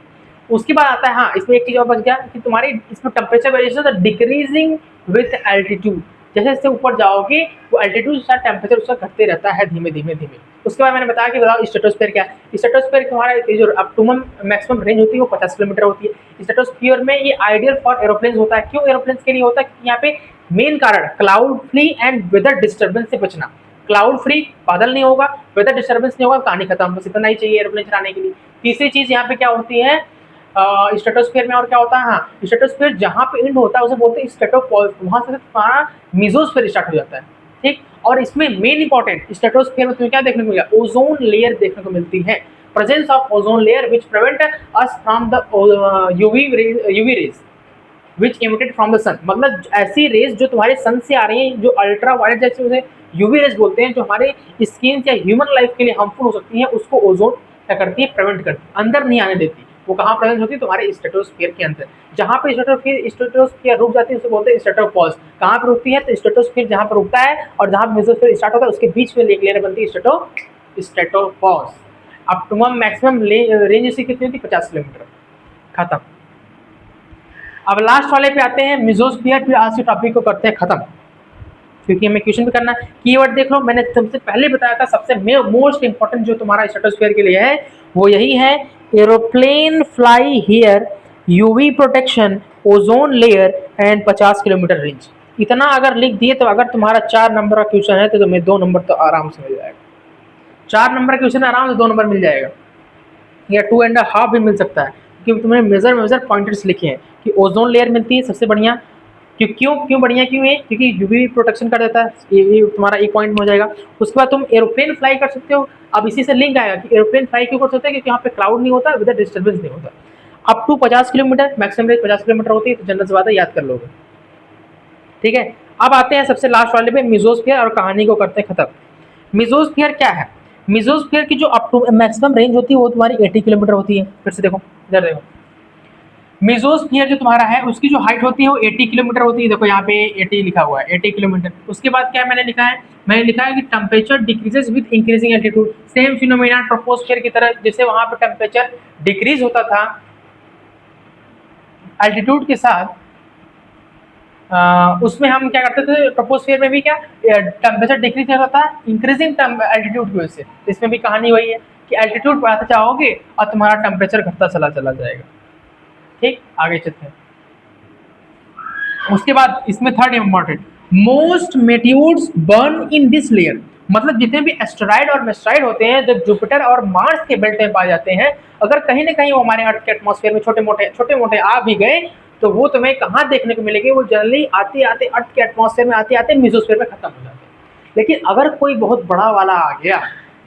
उसके बाद आता है, हाँ इसमें एक चीज और बच गया कि तुम्हारी इसमें temperature variation decreasing with altitude. जैसे जैसे ऊपर जाओगे वो एल्टीट्यूड के साथ टेम्परेचर उसका घटते रहता है धीमे धीमे धीमे। उसके बाद मैंने बताया कि बताओ स्ट्रेटोस्फीयर क्या है। स्ट्रेटोस्फीयर तुम्हारा जो ऑप्टिमम मैक्सिमम रेंज होती है वो 50 किलोमीटर होती है। स्ट्रेटोस्फीयर में ये आइडियल फॉर एरोप्लेन होता है। क्यों एरोप्लेन के लिए होता है? क्योंकि यहाँ पे मेन कारण cloud free and weather disturbance से बचना। क्लाउड फ्री, बादल नहीं होगा, वेदर डिस्टर्बेंस नहीं होगा, कहानी खत्म। बस इतना ही चाहिए एरोप्लेन चलाने के लिए। तीसरी चीज यहाँ पे क्या होती है स्ट्रेटोस्फीयर में, और क्या होता है, हाँ स्ट्रेटोस्फीयर जहाँ पे एंड होता है उसे बोलते हैं स्ट्रेटोपॉज, वहां से तुम्हारा मेसोस्फीयर स्टार्ट हो जाता है। ठीक। और इसमें मेन इंपॉर्टेंट स्ट्रेटोस्फीयर में तुम्हें क्या देखने को मिलेगा? ओजोन लेयर देखने को मिलती है। Presence of ozone layer which prevent us from the UV rays which emitted from the sun. मतलब ऐसी रेज जो तुम्हारे सन से आ रही है, जो अल्ट्रा वायलेट जैसे उसे यूवी रेज बोलते हैं, जो हमारे स्किन या ह्यूमन लाइफ के लिए हार्मफुल हो सकती है, उसको ओजोन क्या करती है? प्रिवेंट करती है, अंदर नहीं आने देती। वो कहाँ प्रेजेंट होती है? तुम्हारे स्ट्रेटोस्फीयर के अंदर। जहाँ पे स्ट्रेटोस्फीयर रुक जाती है उसे बोलते हैं स्ट्रेटोपॉज। कहाँ पे रुकती है? तो स्ट्रेटोस्फीयर जहाँ पे रुकता है और जहाँ पे मेसोस्फीयर स्टार्ट होता है उसके बीच में एक लेयर बनती है स्ट्रेटोपॉज। ऑप्टिमम मैक्सिमम रेंज इसकी कितनी होती है? 50 किलोमीटर। खत्म। अब लास्ट वाले पे आते हैं मेसोस्फीयर। फिर आज के टॉपिक को करते हैं खत्म, क्योंकि हमें क्वेश्चन भी करना है। कीवर्ड देख लो, मैंने तुमसे पहले बताया था सबसे मोस्ट इंपॉर्टेंट जो तुम्हारा स्ट्रेटोस्फीयर के लिए है वो यही है, aeroplane fly here, UV protection, ozone layer and 50 kilometre range. इतना अगर लिख दिए तो अगर तुम्हारा 4 नंबर का क्वेश्चन है तो तुम्हें 2 नंबर तो आराम से मिल जाएगा। 4 नंबर क्वेश्चन आराम से 2 नंबर मिल जाएगा, या 2.5 भी मिल सकता है, क्योंकि तुम्हें मेजर पॉइंटर्स लिखे हैं कि ओजोन लेयर मिलती है सबसे बढ़िया, क्यों क्यों बढ़िया क्यों है? क्योंकि यूवी प्रोटेक्शन कर देता है, ये तुम्हारा एक पॉइंट में हो जाएगा। उसके बाद तुम एरोप्लेन फ्लाई कर सकते हो। अब इसी से लिंक आएगा कि एरोप्लेन फ्लाई क्यों कर सकते हैं, क्योंकि यहाँ पे क्लाउड नहीं होता, विद डिस्टर्बेंस नहीं होता। Up to 50 kilometre, maximum range 50 kilometre होती है, तो जनरल से बात है, याद कर लोगे। ठीक है, अब आते हैं सबसे लास्ट वाले पे, मिजोस्फीयर, और कहानी को करते हैं खत्म। मिजोस्फीयर क्या है? मिजोस्फीयर की जो अप टू मैक्सिमम रेंज होती है वो तुम्हारी 80 किलोमीटर होती है। फिर से देखो, इधर देखो, मिजोस्फीयर जो तुम्हारा है उसकी जो हाइट होती है वो 80 किलोमीटर होती है। देखो यहाँ पे 80 लिखा हुआ है, 80 किलोमीटर। उसके बाद क्या मैंने लिखा है? मैंने लिखा है कि temperature decreases with increasing altitude. Same phenomena troposphere की तरह, जैसे वहां पे टेम्परेचर डिक्रीज होता था एल्टीट्यूड के साथ, उसमें हम क्या करते थे, ट्रोपोस्फीयर में भी क्या टेम्परेचर डिक्रीज होता था इंक्रीजिंग एल्टीट्यूड की वजह से। इसमें भी कहानी वही है कि एल्टीट्यूड बढ़ाते जाओगे और तुम्हारा टेम्परेचर घटता चला जाएगा। ठीक, आगे चलते हैं। उसके बाद इसमें third important, most meteors burn in this layer. मतलब जितने भी एस्टेरॉइड और मेस्टरॉइड होते हैं जो जुपिटर और मार्स के बेल्ट में पाए जाते हैं, अगर कहीं ना कहीं वो हमारे अर्थ के एटमॉस्फेयर में छोटे मोटे आ भी गए, तो वो तुम्हें कहाँ देखने को मिलेंगे? वो जनरली आते आते अर्थ के एटमॉस्फेयर में आते आते मिजोस्फीयर में खत्म हो जाते हैं। लेकिन अगर कोई बहुत बड़ा वाला आ गया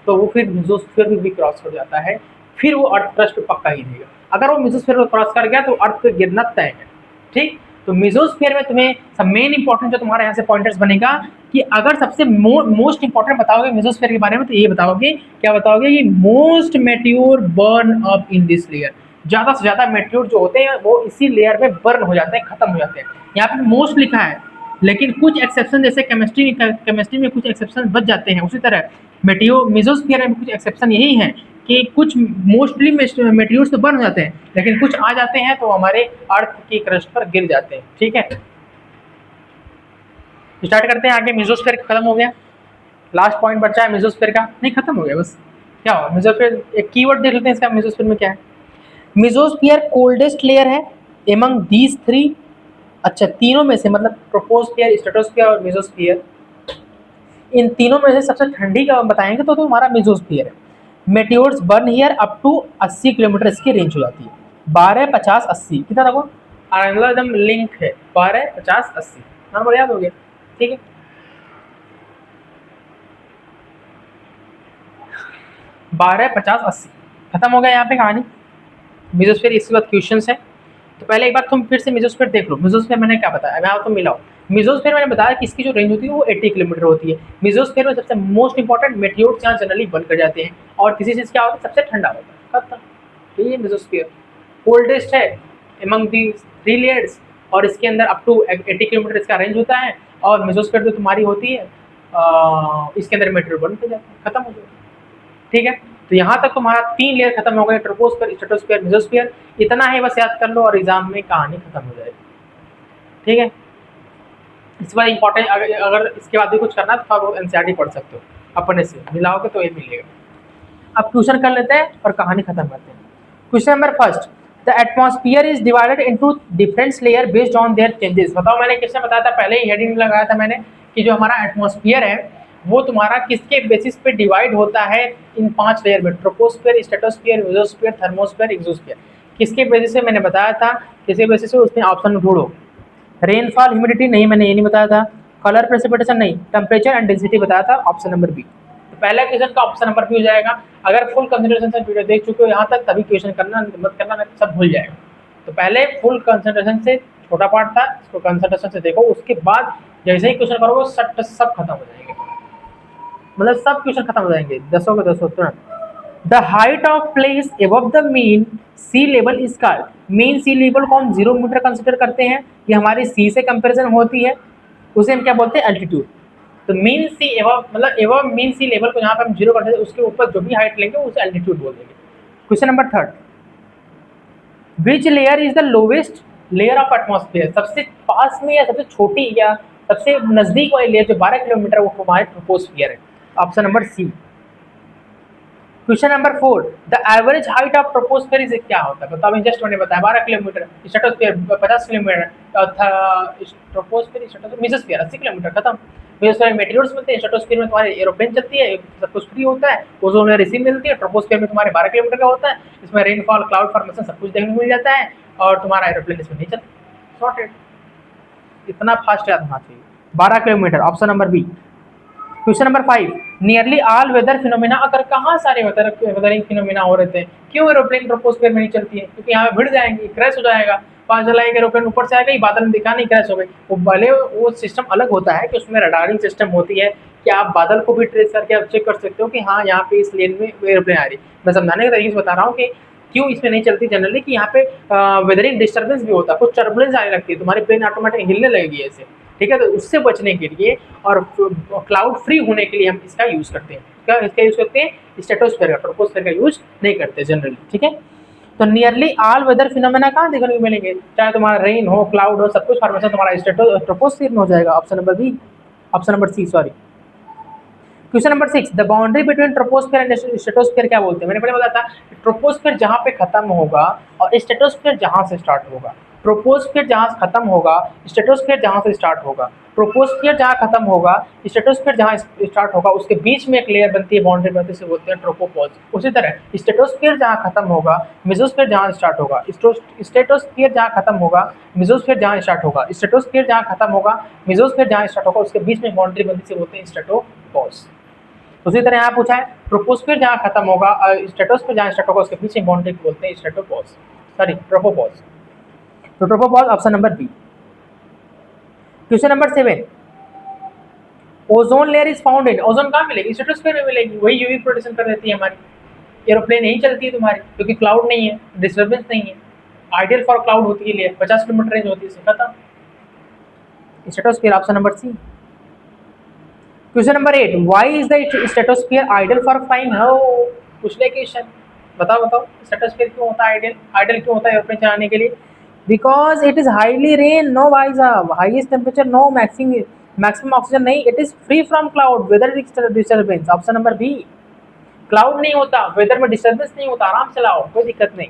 तो वो फिर मिजोस्फीयर भी क्रॉस हो जाता है, फिर वो अर्थ क्रस्ट पे पक्का ही रहेगा। अगर वो मिजोस्फीयर को क्रॉस कर गया तो अर्थ पे गिरना तय है। ठीक, तो मिजोस्फीयर में तुम्हें सब मेन इंपॉर्टेंट जो तुम्हारे यहाँ से पॉइंटर्स बनेगा कि अगर सबसे मोस्ट इंपॉर्टेंट बताओगे मिजोस्फीयर के बारे में, तो ये बताओगे, क्या बताओगे? ये most meteor burn up in this layer. ज्यादा से ज्यादा मेट्योर जो होते हैं वो इसी लेयर में बर्न हो जाते हैं, खत्म हो जाते हैं। यहाँ पे मोस्ट लिखा है, लेकिन कुछ एक्सेप्शन, जैसे केमिस्ट्री में कुछ एक्सेप्शन बच जाते हैं, उसी तरह मिजोस्फीयर में कुछ एक्सेप्शन यही है कि कुछ मोस्टली मेटीरियल्स तो बर्न हो जाते हैं, लेकिन कुछ आ जाते हैं तो हमारे अर्थ की क्रस्ट पर गिर जाते हैं। ठीक है, स्टार्ट करते हैं आगे। मिजोस्फीयर खत्म हो गया, लास्ट पॉइंट बचा है मिजोस्फीयर का। नहीं, खत्म हो गया बस। क्या हुआ मिजोस्फीयर? एक कीवर्ड देख लेते हैं इसका, मिजोस्फीयर में क्या है। मिजोस्फीयर कोल्डेस्ट लेयर है एमंग दीज थ्री। अच्छा, तीनों में से, मतलब ट्रोपोस्फीयर, स्ट्रेटोस्फीयर और मिजोस्फीयर, इन तीनों में से सबसे ठंडी का बताएंगे तो हमारा मिजोस्फीयर है। Meteors burn here up to 80 kilometre इसकी रेंज हो जाती है। 12, 50, 80 कितना देखो, एकदम लिंक है, 12, 50, 80 नंबर याद हो गया। ठीक है, 12, 50, 80 खत्म हो गया यहाँ पे कहानी मिजोस्फीयर। इसके बाद क्वेश्चन है, तो पहले एक बार तुम फिर से मिजोस्फीयर देख लो। मिजोस्फीयर मैंने क्या बताया, मैं तुम मिलाओ। मिजोस्फीयर मैंने बताया कि इसकी जो रेंज होती है वो 80 किलोमीटर होती है। मिजोस्फीयर में सबसे मोस्ट इंपॉर्टेंट मेटियोर्स यहाँ जनरली बंद कर जाते हैं, और किसी चीज क्या होता है सबसे ठंडा होता है, खत्म। तो ये मिजोस्फीयर कोल्डेस्ट है एमंग दी थ्री लेयर्स, और इसके अंदर अप टू 80 किलोमीटर इसका रेंज होता है। और मिजोस्फीयर जो तुम्हारी होती है इसके अंदर मेटेरियल बंद हो जाता है, खत्म हो जाता है। ठीक है, तो यहाँ तक तुम्हारा 3 लेयर खत्म हो गए, ट्रोपोस्फीयर, स्ट्रेटोस्फीयर, मिजोस्फीयर। इतना ही बस याद कर लो और एग्जाम में कहानी खत्म हो जाएगी। ठीक है, इस बार इंपॉर्टेंट, अगर इसके बाद भी कुछ करना है तो आप एनसीईआरटी पढ़ सकते हो, अपने से मिलाओगे तो ये मिलेगा। अब क्वेश्चन कर लेते हैं और कहानी खत्म करते हैं। Question number first, the atmosphere is divided into different layer based on their changes. बताओ, मैंने किसने बताया था, पहले ही हेडिंग लगाया था मैंने कि जो हमारा एटमॉस्फियर है वो तुम्हारा किसके बेसिस पे डिवाइड होता है इन 5 लेयर में, troposphere, stratosphere, mesosphere, thermosphere, exosphere. किसके बेसिस से मैंने बताया था, किसके बेसिस से, उसमें ऑप्शन में ढूंढो। रेनफॉल, ह्यूमिडिटी नहीं, मैंने ये नहीं बताया था। कलर, प्रेसिपिटेशन नहीं। टेम्परेचर एंड डेंसिटी बताया था, ऑप्शन नंबर बी। तो पहला क्वेश्चन का ऑप्शन नंबर बी हो जाएगा। अगर फुल कंसंट्रेशन से वीडियो देख चुके हो यहाँ तक तभी क्वेश्चन करना, मत करना, नहीं सब भूल जाएगा। तो पहले फुल कंसंट्रेशन से छोटा पार्ट था, इसको कंसंट्रेशन से देखो, उसके बाद जैसे ही क्वेश्चन करोगे सब खत्म हो जाएंगे, मतलब सब क्वेश्चन खत्म हो जाएंगे, 10 के 10 तुरंत। The height of place above the mean sea level is called. Mean sea level को हम 0 मीटर कंसिडर करते हैं, ये हमारी सी से कंपैरिजन होती है, उसे हम क्या बोलते हैं, एल्टीट्यूड। तो मीन सी एबव, मतलब एबव मीन सी लेवल को यहाँ पे हम 0 करते हैं, उसके ऊपर जो भी हाइट लेंगे उसे एल्टीट्यूड बोल देंगे। Question number third, which layer is the lowest layer of atmosphere. सबसे पास में या सबसे छोटी या सबसे नजदीक वाली लेयर जो 12 किलोमीटर वो हमारे ट्रोपोस्फियर है, option number C. Question number 4, the average height of troposphere is क्या होता है, बताओ। जस्ट मैंने बताया 12 kilometre, stratosphere 50 kilometre, troposphere, mesosphere 80 kilometre, खत्म। मेसोस्फियर में मेटीरियल्स मिलते हैं, स्ट्रेटोस्फियर में तुम्हारे एरोप्लेन चलती है, सब कुछ फ्री होता है, ओजोन में रिसीव मिलती है। ट्रोपोस्फियर में तुम्हारे 12 किलोमीटर का होता है, इसमें रेनफॉल, क्लाउड फॉर्मेशन सब कुछ देखने को मिल जाता है, और तुम्हारा एरोप्लेन इसमें नहीं चलता, सॉर्टेड। इतना फास्ट याद होना चाहिए, 12 kilometre, option number B. Question number 5, nearly all weather phenomena, अगर कहाँ सारे वेदरिंग फिनोमेना हो रहे थे, क्यों एरोप्लेन ट्रोपोस्फियर में नहीं चलती है? क्योंकि यहाँ पे भिड़ जाएंगी, क्रैश हो जाएगा, पता चला एक एरोप्लेन ऊपर से आएगा, बादल में दिखा नहीं क्रैश हो गई। वो भले वो सिस्टम अलग होता है कि उसमें रडारिंग सिस्टम होती है कि आप बादल को भी ट्रेस करके आप चेक कर सकते हो कि हाँ यहाँ पे इस लेन में एरोप्लेन आ रही है। मैं समझाने के तरीके से बता रहा हूँ कि क्यों इसमें नहीं चलती जनरली, कि यहाँ पे वेदरिंग डिस्टर्बेंस भी होता है, कुछ टर्बुलेंस आने लगती है, तुम्हारी प्लेन ऑटोमेटिक हिलने लगेगी ऐसे, ठीक है। तो उससे बचने के लिए और क्लाउड फ्री होने के लिए हम इसका यूज करते हैं। क्या इसका यूज करते हैं? स्ट्रेटोस्फेयर का, ट्रोपोस्फेयर का यूज नहीं करते जनरली, ठीक है। तो नियरली ऑल वेदर फिनोमेना कहाँ देखने को मिलेंगे? चाहे तुम्हारा रेन हो, क्लाउड हो, सब कुछ फॉर्मेशन तुम्हारा ट्रोपोस्फियर में हो जाएगा। Option number B, option number C, sorry. Question number 6, the boundary between troposphere and stratosphere क्या बोलते हैं? मैंने पहले बताया था, ट्रोपोस्फियर जहां पे खत्म होगा और स्ट्रेटोस्फियर जहां से स्टार्ट होगा। ट्रोपोस्फियर जहां से खत्म होगा, स्ट्रेटोस्फियर जहां से स्टार्ट होगा। ट्रोपोस्फियर जहां खत्म होगा, स्ट्रेटोस्फियर जहां स्टार्ट होगा, उसके बीच में एक लेयर बनती है, बाउंड्री बनती है, उसे बोलते हैं ट्रोपोपॉज। उसी तरह स्ट्रेटोस्फियर जहां खत्म होगा, मेसोस्फियर जहां स्टार्ट होगा, स्ट्रेटोस्फियर जहां खत्म होगा, मेसोस्फियर जहां स्टार्ट होगा, स्ट्रेटोस्फियर जहां खत्म होगा, मेसोस्फियर जहां स्टार्ट होगा, उसके बीच में बाउंड्री बनती है, उसे बोलते हैं स्ट्रेटोपॉज। उसी तरह यहाँ पूछा है, ट्रोपोस्फियर जहाँ खत्म होगा, स्ट्रेटोस्फियर जहाँ स्टार्ट होगा, उसके पीछे बाउंड्री को बोलते हैं स्ट्रेटोपॉज, सॉरी ट्रोपोपॉज। तो tropopause option number B. Question number 7, ozone layer is found in, ozone कहाँ मिलेगी? स्ट्रेटोस्फियर में मिलेगी, वही यूवी प्रोटेक्शन कर देती है हमारी। एरोप्लेन नहीं चलती है तुम्हारी क्योंकि क्लाउड नहीं है, डिस्टर्बेंस नहीं है, आइडियल फॉर क्लाउड होती है लेयर, 50 किलोमीटर रेंज होती है, खत्म, stratosphere, option number C. Question number 8, why is the stratosphere ideal for flying? हो पिछले क्वेश्चन, बताओ बताओ, स्ट्रेटोस्फियर क्यों होता है आइडियल? आइडियल क्यों होता है एरोप्लेन चलाने के लिए? Because it is highly rain, no भाई साहब, highest temperature, no maximum oxygen नहीं, it is free from cloud weather disturbance, option number B. Cloud नहीं होता, वेदर में डिस्टर्बेंस नहीं होता, आराम चलाओ, कोई दिक्कत नहीं।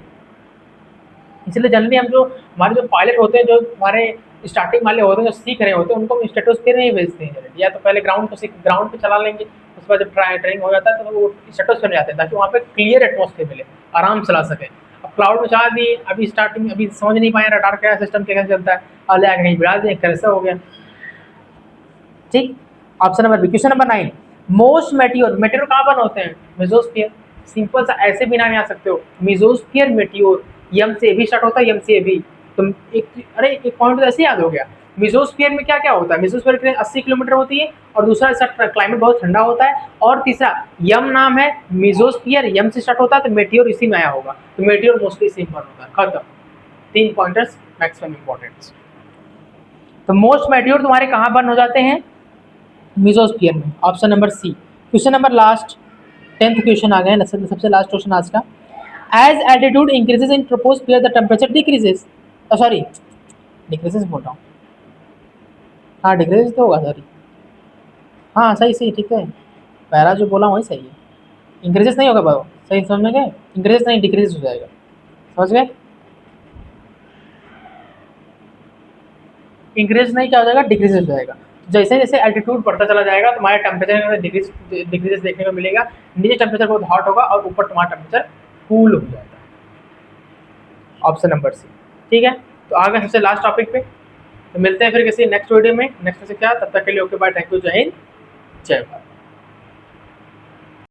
इसलिए जनरली हम जो हमारे जो पायलट होते हैं, जो हमारे स्टार्टिंग वाले होते हैं, जो सीख रहे होते हैं, उनको हम स्ट्रेटोस्फियर में ही भेजते हैं जनरली, या तो पहले ग्राउंड पे चला लेंगे, उसके बाद जब ट्रेनिंग हो जाता है तो वो स्ट्रेटोस्फियर में जाते हैं ताकि वहाँ पे क्लियर एटमॉस्फेयर मिले, आराम चला सकें। अब क्लाउड में चला दिए, अभी स्टार्टिंग अभी समझ नहीं पाए रडार क्या सिस्टम कैसे चलता है, आगे आगे कहीं बिड़ा दिए, कैसे हो गया, ठीक। Option number B. Question number 9, most meteor कहाँ बन होते हैं? मेसोस्फियर, सिंपल सा ऐसे भी नाम आ सकते हो, मेसोस्फियर मेटियोर, यम से भी स्टार्ट होता है, यम से भी, तुम एक पॉइंट तो ऐसे याद हो गया। मेसोस्फियर में क्या क्या होता है? मेसोस्फियर की रेंज 80 किलोमीटर होती है, और दूसरा ऐसा क्लाइमेट बहुत ठंडा होता है, और तीसरा यम नाम है, मेसोस्फियर यम से स्टार्ट होता है, तो मेटियोर इसी में आया होगा, तो मेटियोर मोस्टली सिंपल होता है, खत्म। 3 पॉइंटर्स मैक्सिमम इंपॉर्टेंट। तो मोस्ट मेटियोर तुम्हारे कहाँ बर्न हो जाते हैं? मेसोस्फियर में, option number C. Question number last, 10th question आ गए, सबसे लास्ट क्वेश्चन आज का। As altitude increases in troposphere the temperature decreases, sorry decreases बोल रहा हूँ, हाँ डिक्रीजेज तो होगा, सॉरी, हाँ सही सही ठीक है, पहला जो बोला वही सही है, इंक्रीजेज नहीं होगा, बाबू सही समझ में गए, इंक्रीजेज नहीं डिक्रीजेज हो जाएगा, समझ गए, इंक्रीज नहीं क्या हो जाएगा, डिक्रीजेज हो जाएगा। जैसे जैसे एल्टीट्यूड बढ़ता चला जाएगा, तुम्हारे टेम्परेचर में डिक्रीजेस देखने को मिलेगा, नीचे टेम्परेचर बहुत हॉट होगा और ऊपर तुम्हारा टेम्परेचर कूल हो जाएगा, ऑप्शन नंबर सी, ठीक है। तो आगे सबसे लास्ट टॉपिक पे, तो मिलते हैं फिर किसी नेक्स्ट वीडियो में, नेक्स्ट से क्या, तब तक के लिए ओके बाय, थैंक यू, जय हिंद, जय भारत।